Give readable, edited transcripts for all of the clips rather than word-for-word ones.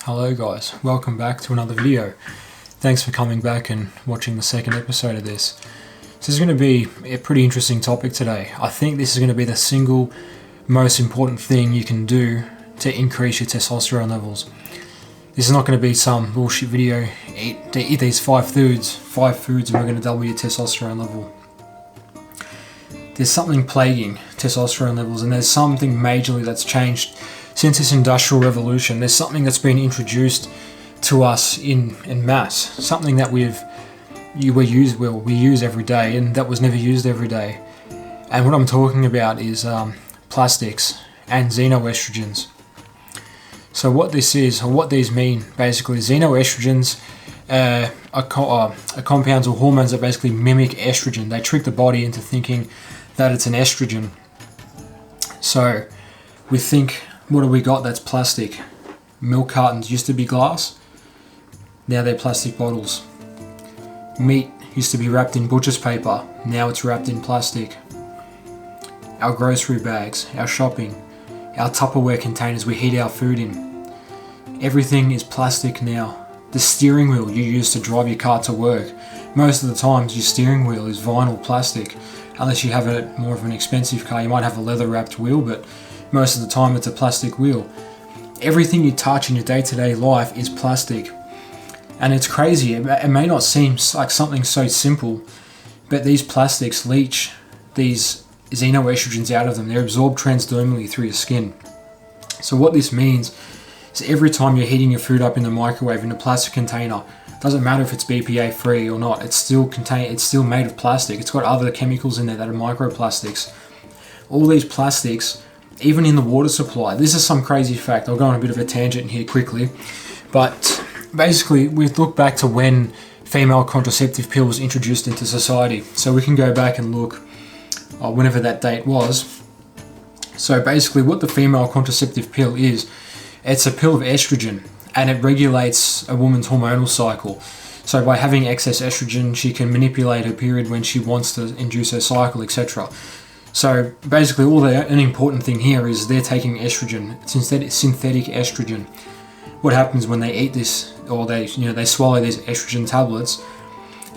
Hello guys, welcome back to another video. Thanks for coming back and watching the second episode of this. This is going to be a pretty interesting topic today. I think this is going to be the single most important thing you can do to increase your testosterone levels. This is not going to be some bullshit video, eat these five foods and we're going to double your testosterone level. There's something plaguing testosterone levels, and there's something majorly that's changed since this industrial revolution. There's something that's been introduced to us in mass, something that we use every day, and that was never used every day. And what I'm talking about is plastics and xenoestrogens. So what this is, or what these mean, basically, xenoestrogens are compounds or hormones that basically mimic estrogen. They trick the body into thinking that it's an estrogen. So we think, what do we got that's plastic? Milk cartons used to be glass, now they're plastic bottles. Meat used to be wrapped in butcher's paper, now it's wrapped in plastic. Our grocery bags, our shopping, our Tupperware containers we heat our food in. Everything is plastic now. The steering wheel you use to drive your car to work, most of the times your steering wheel is vinyl plastic. Unless you have a more of an expensive car, you might have a leather wrapped wheel, but most of the time it's a plastic wheel. Everything you touch in your day-to-day life is plastic. And it's crazy, it may not seem like something so simple, but these plastics leach these xenoestrogens out of them. They're absorbed transdermally through your skin. So what this means is every time you're heating your food up in the microwave in a plastic container, doesn't matter if it's BPA free or not, it's still made of plastic. It's got other chemicals in there that are microplastics. All these plastics, even in the water supply, this is some crazy fact. I'll go on a bit of a tangent here quickly, but basically we look back to when female contraceptive pill was introduced into society. So we can go back and look whenever that date was. So basically what the female contraceptive pill is, it's a pill of estrogen, and it regulates a woman's hormonal cycle. So by having excess estrogen, she can manipulate her period when she wants to induce her cycle, etc. So basically an important thing here is they're taking estrogen, synthetic estrogen. What happens when they eat this, or they swallow these estrogen tablets,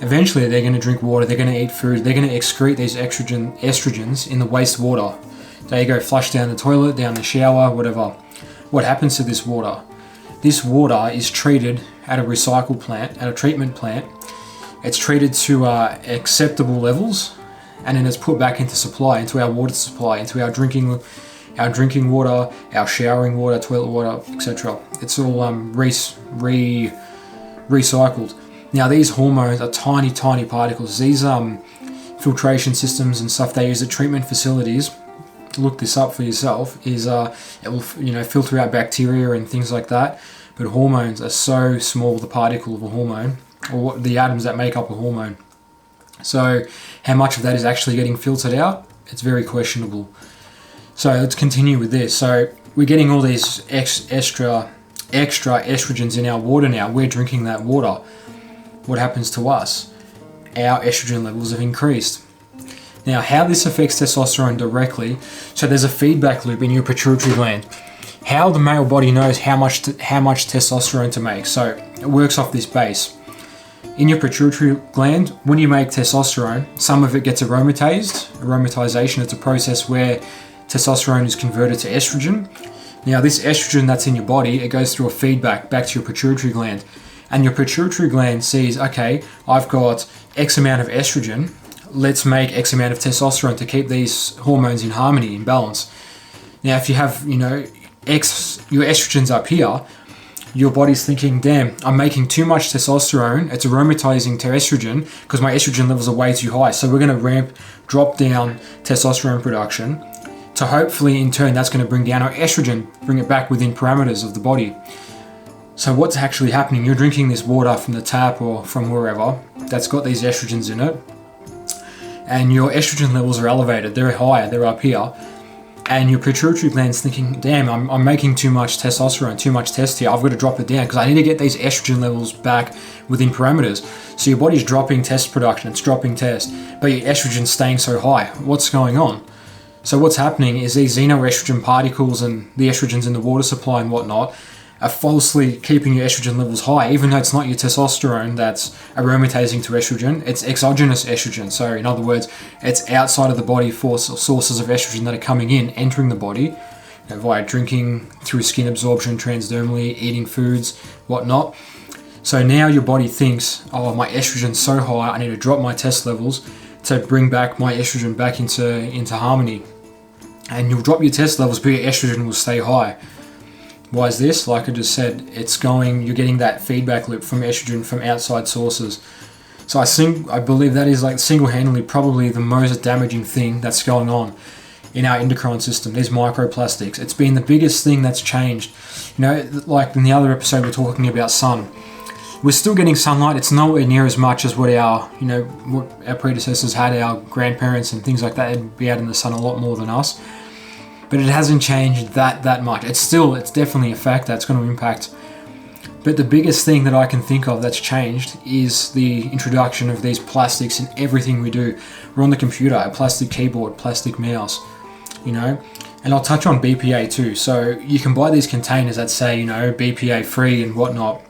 eventually they're going to drink water, they're going to eat food, they're going to excrete these estrogens in the wastewater. They go flush down the toilet, down the shower, whatever. What happens to this water? This water is treated at a recycle plant, at a treatment plant. It's treated to acceptable levels, and then it's put back into supply, into our water supply, into our drinking water, our showering water, toilet water, etc. It's all recycled. Now these hormones are tiny particles. These filtration systems and stuff they use at treatment facilities, look this up for yourself, is it will filter out bacteria and things like that. But hormones are so small, the particle of a hormone, or the atoms that make up a hormone. So how much of that is actually getting filtered out? It's very questionable. So let's continue with this. So we're getting all these extra estrogens in our water now. We're drinking that water. What happens to us? Our estrogen levels have increased. Now, how this affects testosterone directly, so there's a feedback loop in your pituitary gland. How the male body knows how much testosterone to make. So it works off this base. In your pituitary gland, when you make testosterone, some of it gets aromatized. Aromatization, it's a process where testosterone is converted to estrogen. Now, this estrogen that's in your body, it goes through a feedback back to your pituitary gland. And your pituitary gland sees, okay, I've got X amount of estrogen, let's make X amount of testosterone to keep these hormones in harmony, in balance. Now, if you have, your estrogen's up here, your body's thinking, damn, I'm making too much testosterone, it's aromatizing to estrogen because my estrogen levels are way too high. So we're going to drop down testosterone production to hopefully, in turn, that's going to bring down our estrogen, bring it back within parameters of the body. So what's actually happening? You're drinking this water from the tap or from wherever that's got these estrogens in it, and your estrogen levels are elevated, they're higher, they're up here, and your pituitary gland's thinking, damn, I'm making too much testosterone, too much test here, I've got to drop it down because I need to get these estrogen levels back within parameters. So your body's dropping test production, it's dropping test, but your estrogen's staying so high. What's going on? So what's happening is these xenoestrogen particles and the estrogens in the water supply and whatnot are falsely keeping your estrogen levels high, even though it's not your testosterone that's aromatizing to estrogen, it's exogenous estrogen. So in other words, it's outside of the body sources of estrogen that are coming in, entering the body, via drinking, through skin absorption, transdermally, eating foods, whatnot. So now your body thinks, oh, my estrogen's so high, I need to drop my test levels to bring back my estrogen back into harmony. And you'll drop your test levels, but your estrogen will stay high. Why is this? Like I just said, you're getting that feedback loop from estrogen from outside sources. So I believe that is like single-handedly probably the most damaging thing that's going on in our endocrine system, these microplastics. It's been the biggest thing that's changed. Like in the other episode we're talking about sun. We're still getting sunlight. It's nowhere near as much as what our predecessors had, our grandparents and things like that. They'd be out in the sun a lot more than us. But it hasn't changed that much. It's definitely a factor that's going to impact. But the biggest thing that I can think of that's changed is the introduction of these plastics in everything we do. We're on the computer, a plastic keyboard, plastic mouse, and I'll touch on BPA too. So you can buy these containers that say, BPA free and whatnot.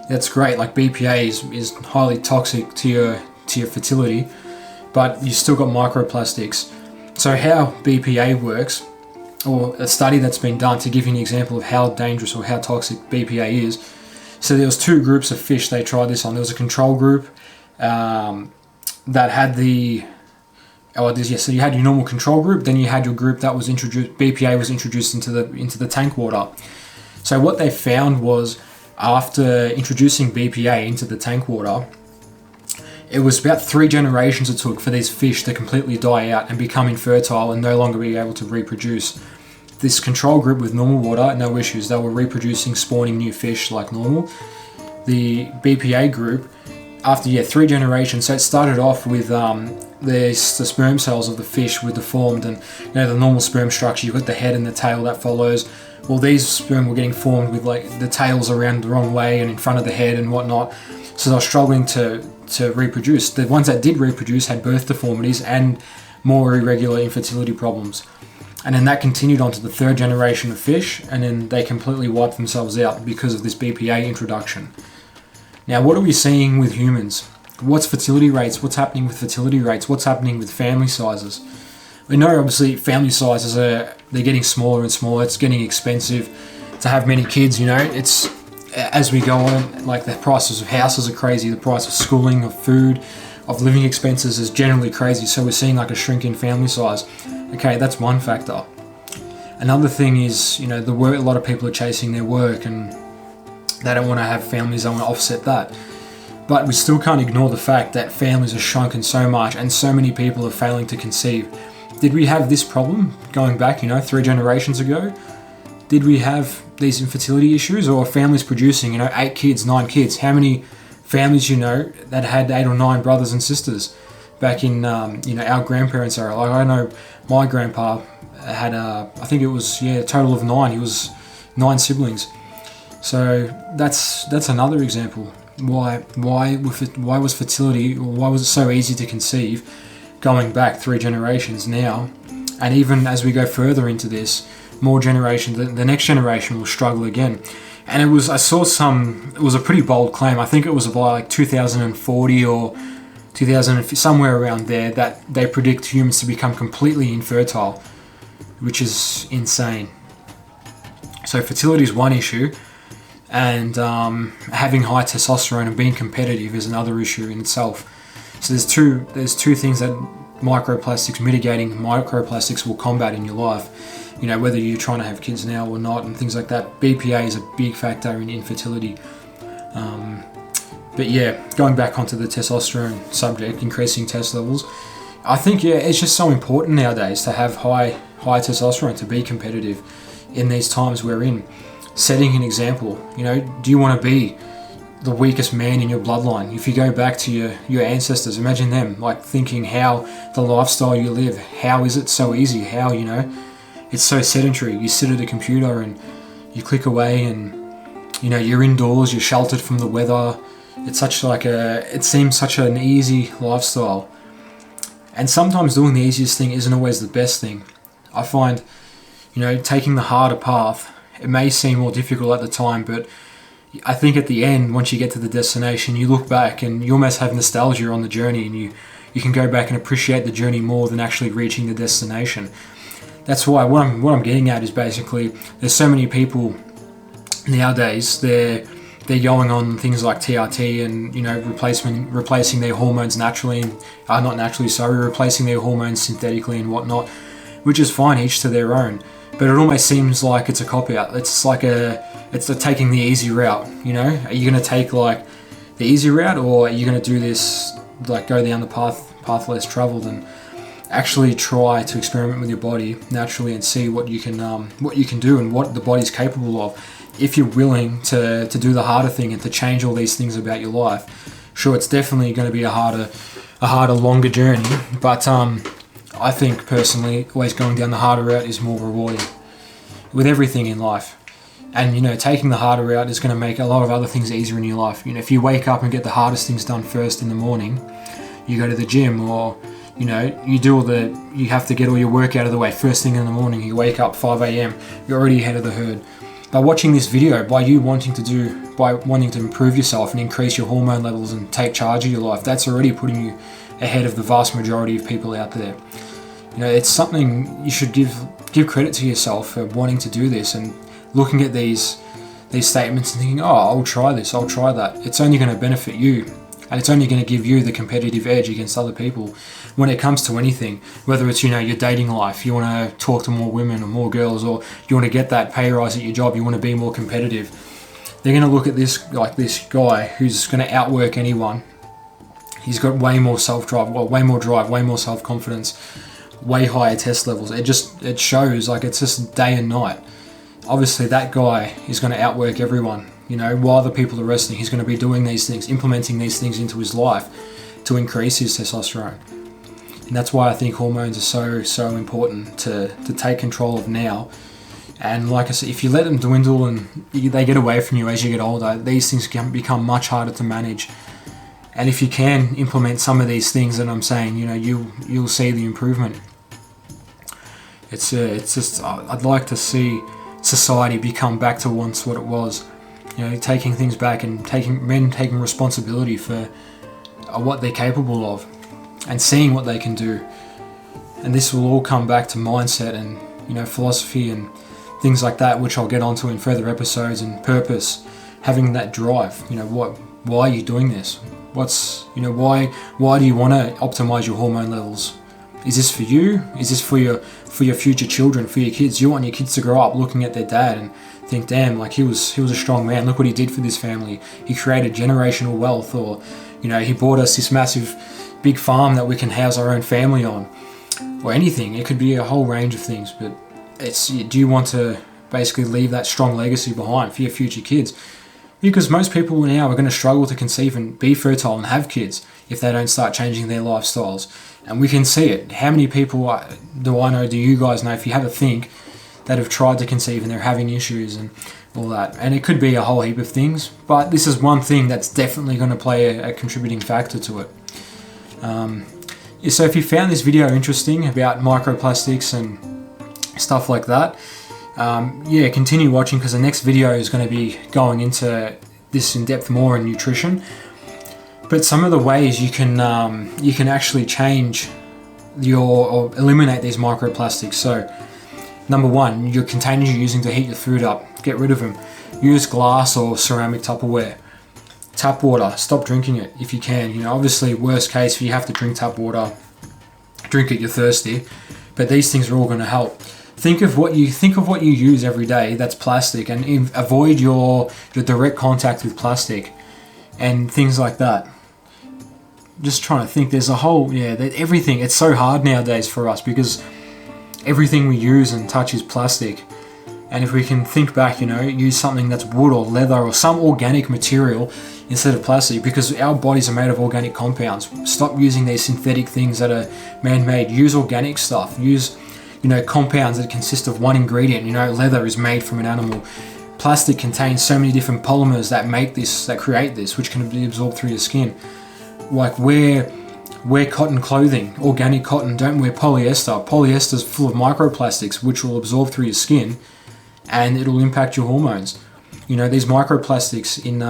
That's great. Like BPA is highly toxic to your fertility, but you still got microplastics. So how BPA works, or a study that's been done to give you an example of how dangerous or how toxic BPA is. So there was 2 groups of fish they tried this on. There was a control group that had so you had your normal control group, then you had your group that was BPA was introduced into the tank water. So what they found was, after introducing BPA into the tank water, it was about 3 generations it took for these fish to completely die out and become infertile and no longer be able to reproduce. This control group with normal water, no issues. They were reproducing, spawning new fish like normal. The BPA group, after 3 generations, so it started off with the sperm cells of the fish were deformed, and the normal sperm structure, you've got the head and the tail that follows. Well, these sperm were getting formed with like the tails around the wrong way and in front of the head and whatnot. So they were struggling to reproduce. The ones that did reproduce had birth deformities and more irregular infertility problems. And then that continued on to the 3rd generation of fish, and then they completely wiped themselves out because of this BPA introduction. Now, what are we seeing with humans? What's fertility rates? What's happening with fertility rates? What's happening with family sizes? We know obviously family sizes they're getting smaller and smaller. It's getting expensive to have many kids, It's, as we go on, like the prices of houses are crazy, the price of schooling, of food, of living expenses is generally crazy. So we're seeing like a shrink in family size. Okay, that's one factor. Another thing is, a lot of people are chasing their work and they don't want to have families, they want to offset that. But we still can't ignore the fact that families are shrunken so much and so many people are failing to conceive. Did we have this problem going back, 3 generations ago? Did we have these infertility issues, or families producing, 8 kids, 9 kids? How many families, that had 8 or 9 brothers and sisters back in, our grandparents' era? Like I know my grandpa had, I think it was, a total of 9. He was 9 siblings. So that's another example. Why was fertility, or why was it so easy to conceive going back 3 generations now? And even as we go further into this, more generations, the next generation will struggle again. And it was a pretty bold claim. I think it was by like 2040 or 2050, somewhere around there, that they predict humans to become completely infertile, which is insane. So fertility is one issue, and having high testosterone and being competitive is another issue in itself. So there's two things that mitigating microplastics will combat in your life. Whether you're trying to have kids now or not and things like that. BPA is a big factor in infertility. But going back onto the testosterone subject, increasing test levels, I think it's just so important nowadays to have high testosterone to be competitive in these times we're in. Setting an example, do you want to be the weakest man in your bloodline? If you go back to your ancestors, imagine them like thinking how the lifestyle you live, how is it so easy? How, it's so sedentary. You sit at a computer and you click away, and you're indoors, you're sheltered from the weather. It's it seems such an easy lifestyle. And sometimes doing the easiest thing isn't always the best thing. I find, taking the harder path it may seem more difficult at the time, but I think at the end, once you get to the destination, you look back and you almost have nostalgia on the journey, and you can go back and appreciate the journey more than actually reaching the destination. That's why what I'm getting at is basically there's so many people nowadays, they're going on things like TRT and, you know, replacing their hormones naturally, replacing their hormones synthetically and whatnot, which is fine, each to their own. But it almost seems like it's a cop-out. It's like it's taking the easy route, you know? Are you going to take like the easy route, or are you going to do this, like go down the path less traveled and actually try to experiment with your body naturally and see what you can do and what the body's capable of? If you're willing to do the harder thing and to change all these things about your life, sure, it's definitely going to be a harder, longer journey. But I think personally, always going down the harder route is more rewarding with everything in life. And, you know, taking the harder route is going to make a lot of other things easier in your life. You know, if you wake up and get the hardest things done first in the morning, you go to the gym, or, you know, you have to get all your work out of the way first thing in the morning. You wake up 5 a.m., you're already ahead of the herd. By watching this video, by wanting to improve yourself and increase your hormone levels and take charge of your life, that's already putting you ahead of the vast majority of people out there. You know, it's something you should give credit to yourself for wanting to do this and looking at these statements and thinking, oh, I'll try this, I'll try that. It's only going to benefit you, and it's only going to give you the competitive edge against other people when it comes to anything, whether it's, you know, your dating life, you want to talk to more women or more girls, or you want to get that pay rise at your job, you want to be more competitive. They're going to look at this guy who's going to outwork anyone. He's got way more self-drive, way more drive, way more self-confidence, way higher test levels. It shows, like, it's just day and night. Obviously that guy is going to outwork everyone. You know, while the people are resting, he's going to be doing these things, implementing these things into his life to increase his testosterone. And that's why I think hormones are so important to take control of now. And like I said, if you let them dwindle and they get away from you as you get older, these things can become much harder to manage. And if you can implement some of these things that I'm saying, you know, you'll see the improvement. It's just, I'd like to see society become back to once what it was. You know, taking things back and taking responsibility for what they're capable of and seeing what they can do. And this will all come back to mindset and, you know, philosophy and things like that, which I'll get onto in further episodes, and purpose, having that drive. You know, why are you doing this? Why do you want to optimize your hormone levels? Is this for you? Is this for your future children, for your kids? You want your kids to grow up looking at their dad and think, damn, like he was a strong man. Look what he did for this family. He created generational wealth, or, you know, he bought us this massive big farm that we can house our own family on, or anything. It could be a whole range of things, but do you want to basically leave that strong legacy behind for your future kids? Because most people now are going to struggle to conceive and be fertile and have kids if they don't start changing their lifestyles. And we can see it. How many people do you guys know, if you have a think, that have tried to conceive and they're having issues and all that? And it could be a whole heap of things, but this is one thing that's definitely going to play a contributing factor to it. So if you found this video interesting about microplastics and stuff like that, continue watching, because the next video is going to be going into this in depth more in nutrition. But some of the ways you can actually change or eliminate these microplastics. So number one, your containers you're using to heat your food up, get rid of them. Use glass or ceramic Tupperware. Tap water, stop drinking it if you can. You know, obviously worst case, if you have to drink tap water, drink it, you're thirsty. But these things are all going to help. Think of what you use every day that's plastic, and avoid your direct contact with plastic and things like that. Just trying to think, there's a whole, everything, it's so hard nowadays for us because everything we use and touch is plastic. And if we can think back, you know, use something that's wood or leather or some organic material instead of plastic, because our bodies are made of organic compounds. Stop using these synthetic things that are man-made. Use organic stuff. Use, you know, compounds that consist of one ingredient. You know, leather is made from an animal. Plastic contains so many different polymers that create this, which can be absorbed through your skin. Like wear cotton clothing, organic cotton. Don't wear polyester. Polyester is full of microplastics, which will absorb through your skin and it'll impact your hormones. You know, these microplastics in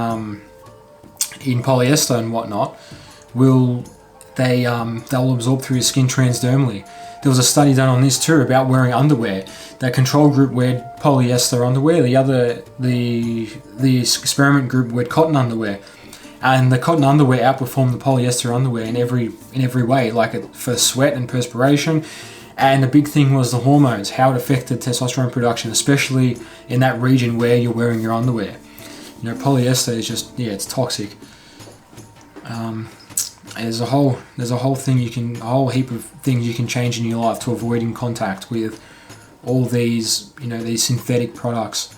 polyester and whatnot they'll absorb through your skin transdermally. There was a study done on this too about wearing underwear. That control group wear polyester underwear, the experiment group wear cotton underwear, and the cotton underwear outperformed the polyester underwear in every way, like for sweat and perspiration. And the big thing was the hormones, how it affected testosterone production, especially in that region where you're wearing your underwear. You know, polyester is just, it's toxic. There's a whole heap of things you can change in your life to avoiding contact with all these, these synthetic products.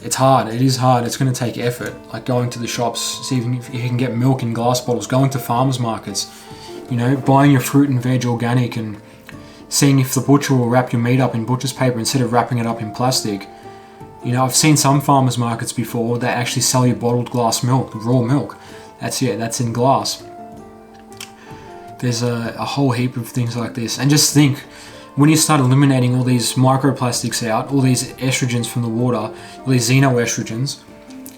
It's hard. It is hard. It's going to take effort. Like going to the shops, see if you can get milk in glass bottles, going to farmers markets, buying your fruit and veg organic, and seeing if the butcher will wrap your meat up in butcher's paper instead of wrapping it up in plastic. I've seen some farmers markets before that actually sell you bottled glass milk, raw milk. That's in glass. There's a whole heap of things like this. And just think, when you start eliminating all these microplastics out, all these estrogens from the water, all these xenoestrogens,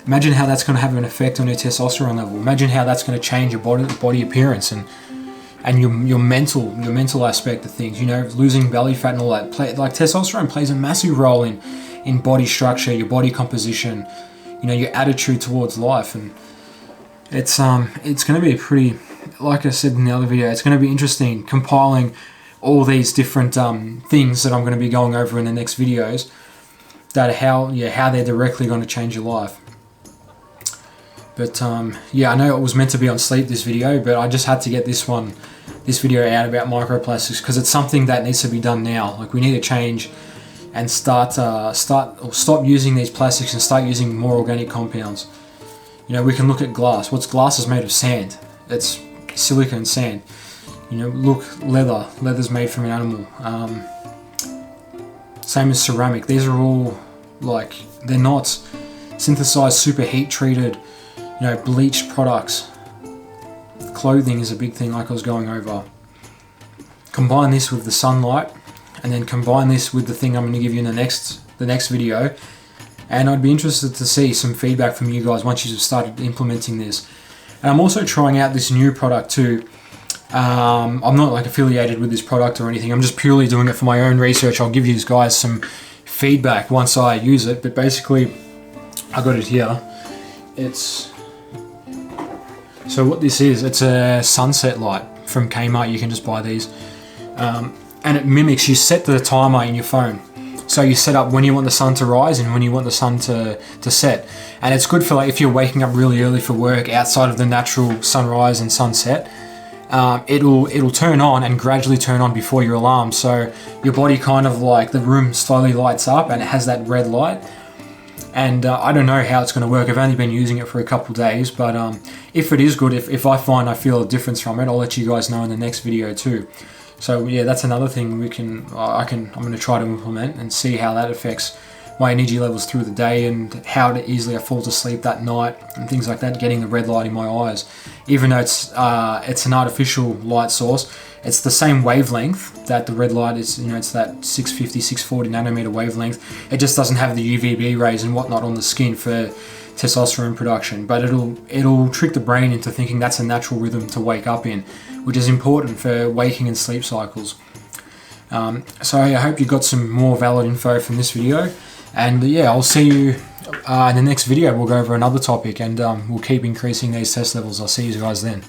imagine how that's going to have an effect on your testosterone level. Imagine how that's going to change your body appearance and your mental aspect of things. Losing belly fat and all that. Like testosterone plays a massive role in body structure, your body composition, your attitude towards life. And it's going to be pretty, like I said in the other video, it's going to be interesting compiling all these different things that I'm going to be going over in the next videos, that how they're directly going to change your life. But I know it was meant to be on sleep, this video, but I just had to get this video out about microplastics because it's something that needs to be done now. Like, we need to change and stop using these plastics and start using more organic compounds. We can look at glass. Glass is made of sand. It's silica and sand. Look, leather's made from an animal. Same as ceramic. These are all, they're not synthesized, super heat treated, bleached products. Clothing is a big thing, like I was going over. Combine this with the sunlight, and then combine this with the thing I'm going to give you in the next video. And I'd be interested to see some feedback from you guys once you've started implementing this. And I'm also trying out this new product too. I'm not affiliated with this product or anything. I'm just purely doing it for my own research. I'll give you guys some feedback once I use it. But basically, I got it here. So what this is, it's a sunset light from Kmart. You can just buy these. And it mimics, you set the timer in your phone. So you set up when you want the sun to rise and when you want the sun to set. And it's good for if you're waking up really early for work outside of the natural sunrise and sunset. It'll turn on and gradually turn on before your alarm. So your body kind of the room slowly lights up and it has that red light. And I don't know how it's going to work. I've only been using it for a couple days. But if it is good, if I find I feel a difference from it, I'll let you guys know in the next video too. So yeah, that's another thing I'm going to try to implement and see how that affects my energy levels through the day and how easily I fall to sleep that night and things like that, getting the red light in my eyes. Even though it's an artificial light source, it's the same wavelength that the red light is, it's that 650, 640 nanometer wavelength. It just doesn't have the UVB rays and whatnot on the skin for testosterone production, but it'll trick the brain into thinking that's a natural rhythm to wake up in, which is important for waking and sleep cycles. So I hope you got some more valid info from this video, and I'll see you in the next video. We'll go over another topic and we'll keep increasing these test levels. I'll see you guys then.